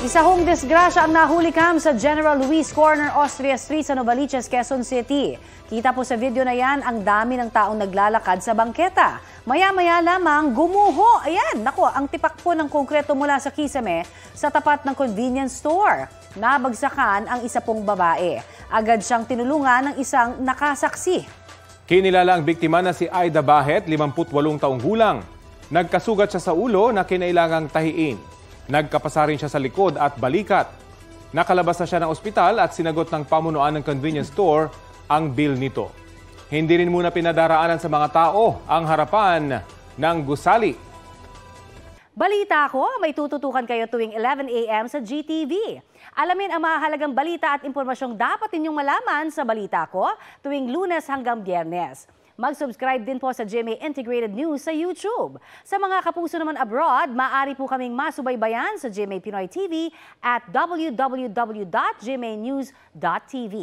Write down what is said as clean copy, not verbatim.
Isa hong disgrasya ang nahuli kam sa General Luis Corner, Austria Street sa Novaliches, Quezon City. Kita po sa video na yan ang dami ng taong naglalakad sa bangketa. Maya-maya lamang gumuho. Ayan, naku, ang tipak po ng konkreto mula sa kisame sa tapat ng convenience store. Nabagsakan ang isa pong babae. Agad siyang tinulungan ng isang nakasaksi. Kinilala ang biktima na si Aida Bahet, 58 taong gulang. Nagkasugat siya sa ulo na kinailangang tahiin. Nagkapasa rin siya sa likod at balikat. Nakalabas na siya ng ospital at sinagot ng pamunuan ng convenience store ang bill nito. Hindi rin muna pinadaraanan sa mga tao ang harapan ng gusali. Balita ko, may tututukan kayo tuwing 11 a.m. sa GTV. Alamin ang mahalagang balita at impormasyong dapat ninyong malaman sa Balita Ko tuwing Lunes hanggang Biyernes. Mag-subscribe din po sa GMA Integrated News sa YouTube. Sa mga kapuso naman abroad, maaari po kaming masubaybayan sa GMA Pinoy TV at www.gmanews.tv.